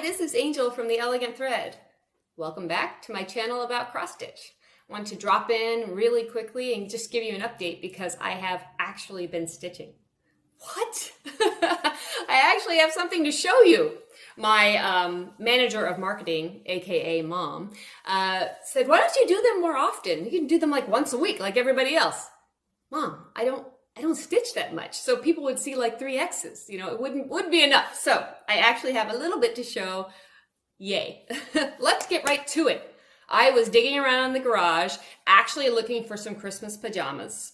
this is Angel from The Elegant Thread. Welcome back to my channel about cross stitch. I want to drop in really quickly and just give you an update because I have actually been stitching. What? I actually have something to show you. My manager of marketing, aka mom, said, why don't you do them more often? You can do them like once a week like everybody else. Mom, I don't stitch that much. So people would see like 3 X's, it wouldn't be enough. So I actually have a little bit to show. Yay. Let's get right to it. I was digging around in the garage, actually looking for some Christmas pajamas.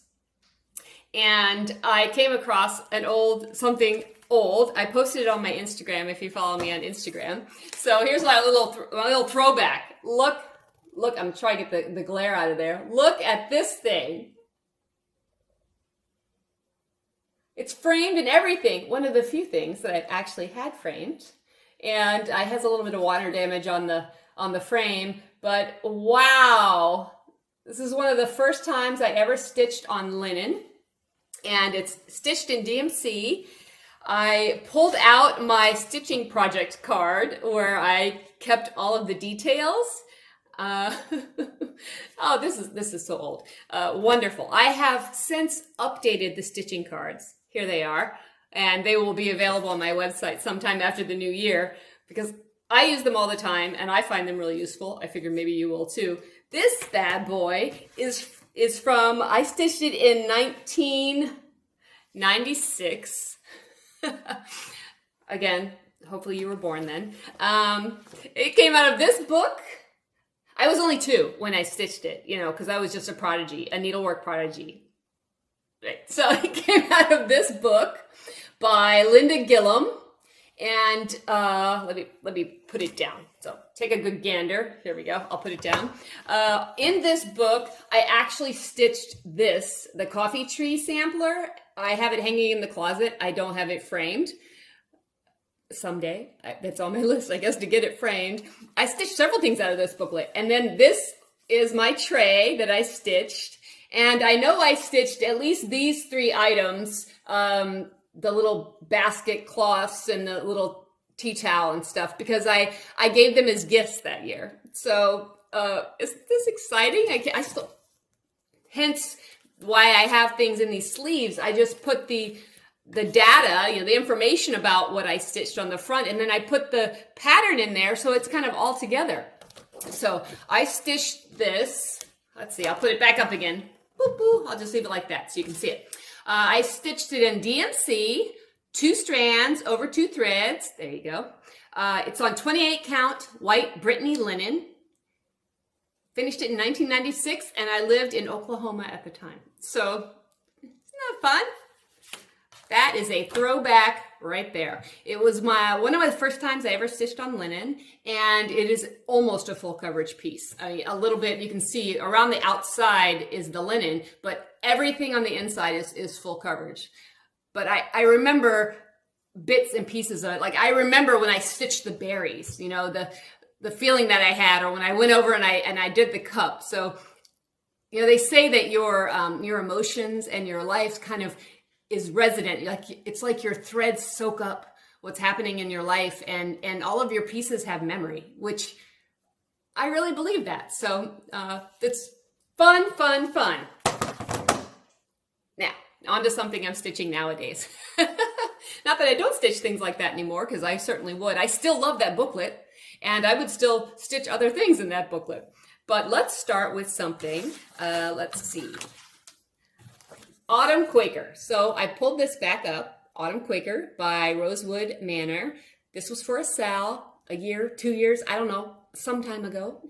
And I came across something old. I posted it on my Instagram if you follow me on Instagram. So here's my little throwback. Look, I'm trying to get the glare out of there. Look at this thing. It's framed and everything. One of the few things that I've actually had framed. And it has a little bit of water damage on the frame, but wow. This is one of the first times I ever stitched on linen, and it's stitched in DMC. I pulled out my stitching project card where I kept all of the details. Oh, this is so old. Wonderful. I have since updated the stitching cards. Here they are, and they will be available on my website sometime after the new year because I use them all the time and I find them really useful. I figure maybe you will too. This bad boy is from, I stitched it in 1996. Again, hopefully you were born then. It came out of this book. I was only 2 when I stitched it, because I was just a prodigy, a needlework prodigy. Right. So it came out of this book by Gillum, and let me put it down. So take a good gander. Here we go. I'll put it down. In this book, I actually stitched the coffee tree sampler. I have it hanging in the closet. I don't have it framed. Someday, that's on my list, I guess, to get it framed. I stitched several things out of this booklet, and then this is my tray that I stitched. And I know I stitched at least these 3 items, the little basket cloths and the little tea towel and stuff, because I gave them as gifts that year. So isn't this exciting? I still, hence why I have things in these sleeves. I just put the data, the information about what I stitched on the front, and then I put the pattern in there so it's kind of all together. So I stitched this. Let's see, I'll put it back up again. Boop, boop. I'll just leave it like that so you can see it. I stitched it in DMC, 2 strands over 2 threads. There you go. It's on 28 count white Brittany linen. Finished it in 1996, and I lived in Oklahoma at the time. So, isn't that fun? That is a throwback right there. It was one of my first times I ever stitched on linen, and it is almost a full coverage piece. I mean, a little bit, you can see around the outside is the linen, but everything on the inside is full coverage. But I remember bits and pieces of it. Like I remember when I stitched the berries, the feeling that I had, or when I went over and I did the cup. So, they say that your emotions and your life kind of is resident. It's like your threads soak up what's happening in your life, and all of your pieces have memory, which I really believe that. So it's fun. Now, on to something I'm stitching nowadays. Not that I don't stitch things like that anymore, because I certainly would. I still love that booklet, and I would still stitch other things in that booklet. But let's start with something. Let's see. Autumn Quaker. So I pulled this back up. Autumn Quaker by Rosewood, Manor. This was for a sale a year, 2 years, I don't know, some time ago.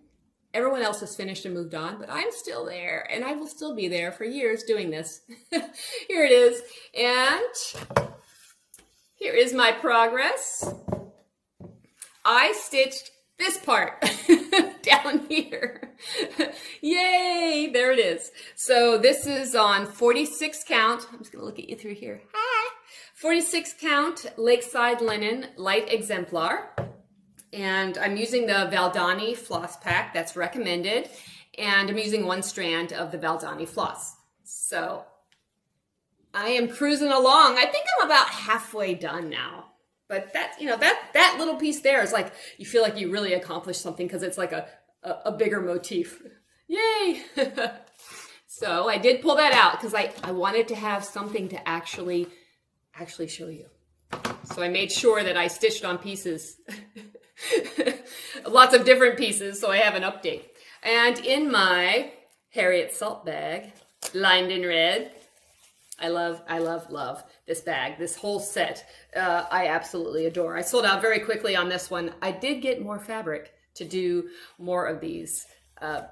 Everyone else has finished and moved on, but I'm still there, and I will still be there for years doing this. Here it is, and here is my progress. I stitched this part down here. Yay, there it is. So this is on 46 count. I'm just gonna look at you through here. Hi. 46 count Lakeside linen light exemplar. And I'm using the Valdani floss pack, that's recommended. And I'm using 1 strand of the Valdani floss. So I am cruising along. I think I'm about halfway done now. But that, you know, that little piece there is like, you feel like you really accomplished something because it's like a bigger motif. Yay! So I did pull that out because I wanted to have something to actually show you. So I made sure that I stitched on pieces, lots of different pieces, so I have an update. And in my Harriett salt bag, lined in red, I love this bag, this whole set. I absolutely adore. I sold out very quickly on this one. I did get more fabric to do more of these. I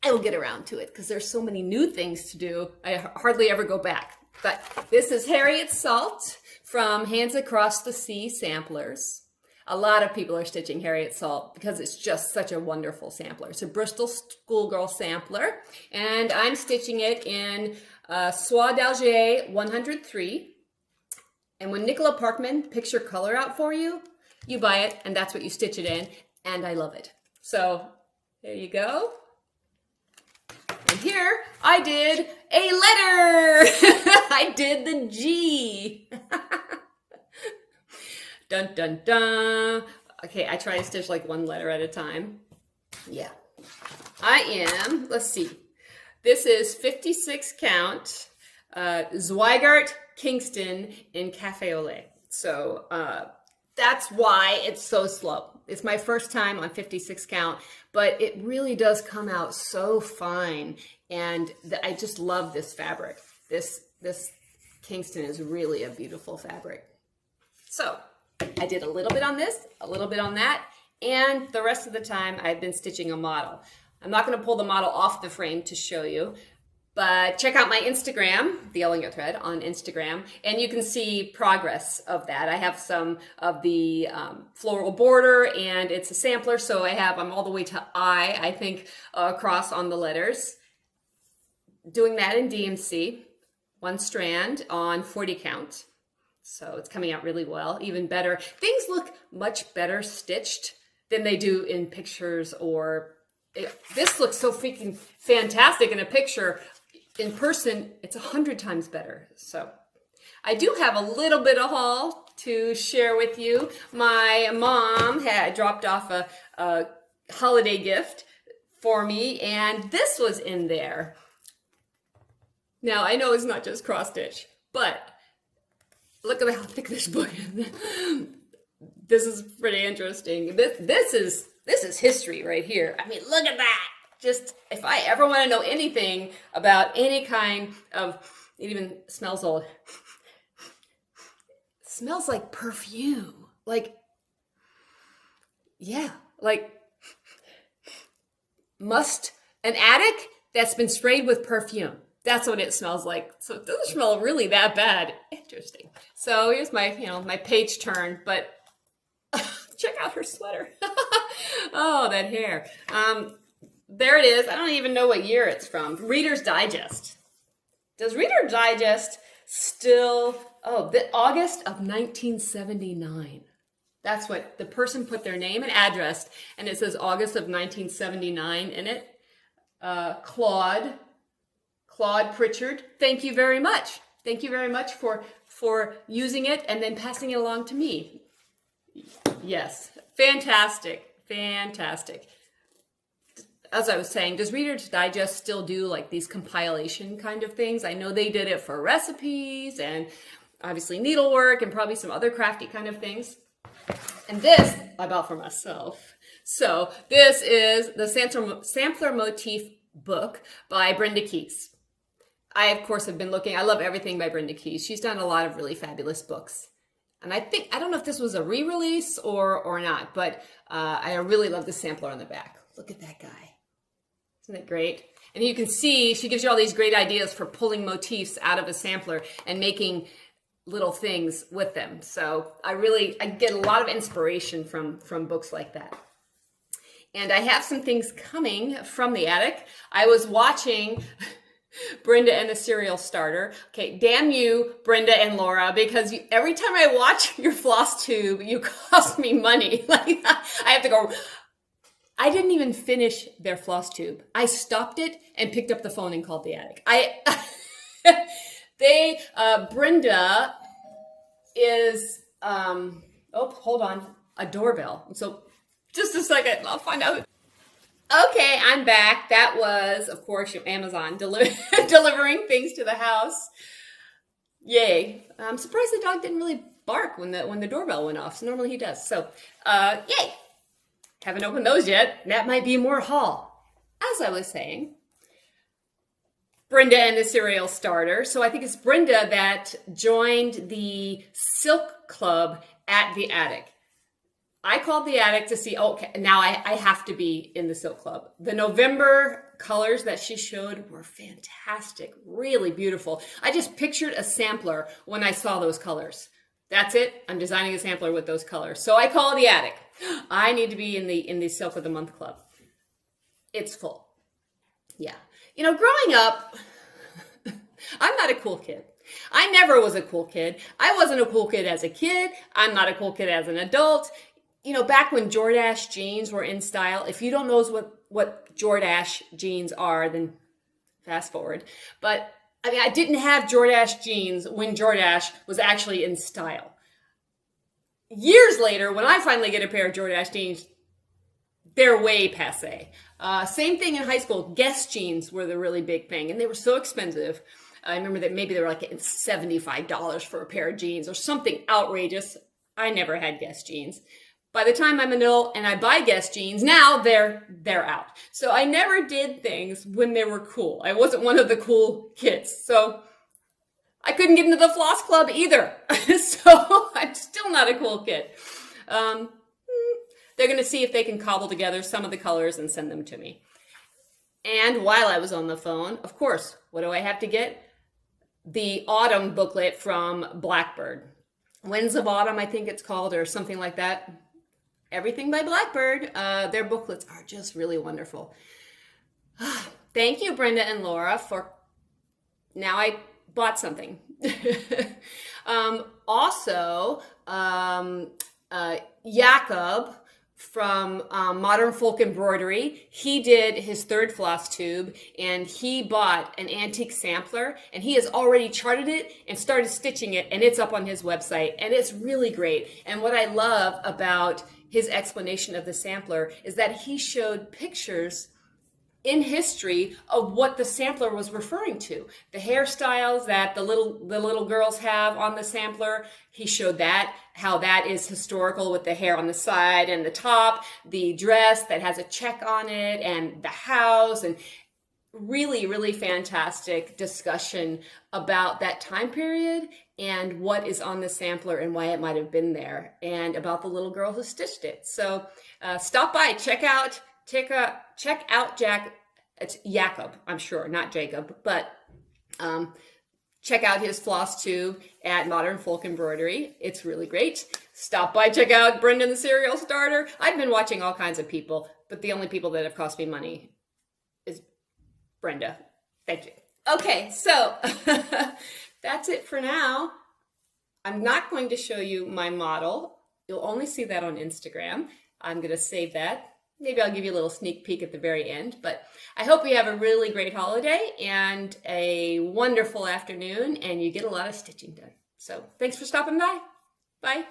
will get around to it because there's so many new things to do. I hardly ever go back. But this is Harriett Salt from Hands Across the Sea Samplers. A lot of people are stitching Harriett Salt because it's just such a wonderful sampler. It's a Bristol Schoolgirl sampler, and I'm stitching it in Soie d'Alger 103. And when Nicola Parkman picks your color out for you, you buy it, and that's what you stitch it in, and I love it. So there you go. And here I did a letter. I did the G. Dun, dun, dun. Okay, I try to stitch like one letter at a time. Yeah. I am, let's see. This is 56 count Zweigart Kingston in Cafe au lait. So that's why it's so slow. It's my first time on 56 count, but it really does come out so fine. And I just love this fabric. This Kingston is really a beautiful fabric. So I did a little bit on this, a little bit on that, and the rest of the time I've been stitching a model. I'm not going to pull the model off the frame to show you, but check out my Instagram, the Yelling It Thread on Instagram, and you can see progress of that. I have some of the floral border, and it's a sampler, so I'm all the way to I think, across on the letters. Doing that in DMC, one strand on 40 count. So it's coming out really well, even better. Things look much better stitched than they do in pictures, this looks so freaking fantastic in a picture. In person, it's 100 times better. So I do have a little bit of haul to share with you. My mom had dropped off a holiday gift for me, and this was in there. Now, I know it's not just cross stitch, but look at how thick this book is. This is pretty interesting. This is history right here. I mean, look at that. Just, if I ever want to know anything about any kind of, it even smells old. It smells like perfume. Like, yeah, like an attic that's been sprayed with perfume. That's what it smells like. So it doesn't smell really that bad. Interesting. So here's my, my page turn, but check out her sweater. Oh, that hair. There it is. I don't even know what year it's from. Reader's Digest. Does Reader's Digest still, August of 1979. That's what the person put their name and address, and it says August of 1979 in it. Claude Pritchard, thank you very much. Thank you very much for using it and then passing it along to me. Yes, fantastic, fantastic. As I was saying, does Reader's Digest still do like these compilation kind of things? I know they did it for recipes and obviously needlework and probably some other crafty kind of things. And this I bought for myself. So this is the Sampler Motif book by Brenda Keys. I, of course, have been looking. I love everything by Brenda Keys. She's done a lot of really fabulous books. And I don't know if this was a re-release or not, but I really love the sampler on the back. Look at that guy. Isn't it great? And you can see she gives you all these great ideas for pulling motifs out of a sampler and making little things with them. So I get a lot of inspiration from books like that. And I have some things coming from the attic. I was watching Brenda and the Cereal Starter. Okay, damn you, Brenda and Laura, because every time I watch your Flosstube, you cost me money. Like I have to go. I didn't even finish their Flosstube. I stopped it and picked up the phone and called the attic. Brenda is, Oh, hold on. A doorbell. So just a second. I'll find out. Okay, I'm back. That was, of course, Amazon delivering things to the house. Yay. I'm surprised the dog didn't really bark when the doorbell went off. So normally he does. So, yay. Haven't opened those yet. That might be more haul. As I was saying, Brenda and the cereal starter. So I think it's Brenda that joined the Silk Club at the attic. I called the attic to see, okay, now I have to be in the Silk Club. The November colors that she showed were fantastic, really beautiful. I just pictured a sampler when I saw those colors. That's it. I'm designing a sampler with those colors. So I called the attic. I need to be in the Silk of the Month Club. It's full. Yeah. You know, growing up, I'm not a cool kid. I never was a cool kid. I wasn't a cool kid as a kid. I'm not a cool kid as an adult. You know, back when Jordache jeans were in style, if you don't know what Jordache jeans are, then fast forward. But I mean, I didn't have Jordache jeans when Jordache was actually in style. Years later, when I finally get a pair of Jordache jeans, they're way passé. Same thing in high school. Guess jeans were the really big thing, and they were so expensive. I remember that maybe they were like $75 for a pair of jeans or something outrageous. I never had Guess jeans. By the time I'm an adult and I buy Guess jeans, now they're out. So I never did things when they were cool. I wasn't one of the cool kids. So I couldn't get into the floss club either. So I'm still not a cool kid. They're going to see if they can cobble together some of the colors and send them to me. And while I was on the phone, of course, what do I have to get? The autumn booklet from Blackbird. Winds of Autumn, I think it's called, or something like that. Everything by Blackbird. Their booklets are just really wonderful. Thank you, Brenda and Laura, for... Now I bought something. Also, Jakob from Modern Folk Embroidery, he did his third floss tube, and he bought an antique sampler, and he has already charted it and started stitching it, and it's up on his website, and it's really great. And what I love about his explanation of the sampler is that he showed pictures in history of what the sampler was referring to. The hairstyles that the little girls have on the sampler, he showed that, how that is historical with the hair on the side and the top, the dress that has a check on it, and the house, and really, really fantastic discussion about that time period and what is on the sampler and why it might have been there, and about the little girl who stitched it. So stop by, check out it's Jakob, I'm sure, not Jacob, but check out his floss tube at Modern Folk Embroidery. It's really great. Stop by, check out Brenda the Cereal Starter. I've been watching all kinds of people, but the only people that have cost me money is Brenda. Thank you. Okay, so that's it for now. I'm not going to show you my model. You'll only see that on Instagram. I'm going to save that. Maybe I'll give you a little sneak peek at the very end, but I hope you have a really great holiday and a wonderful afternoon, and you get a lot of stitching done. So thanks for stopping by. Bye.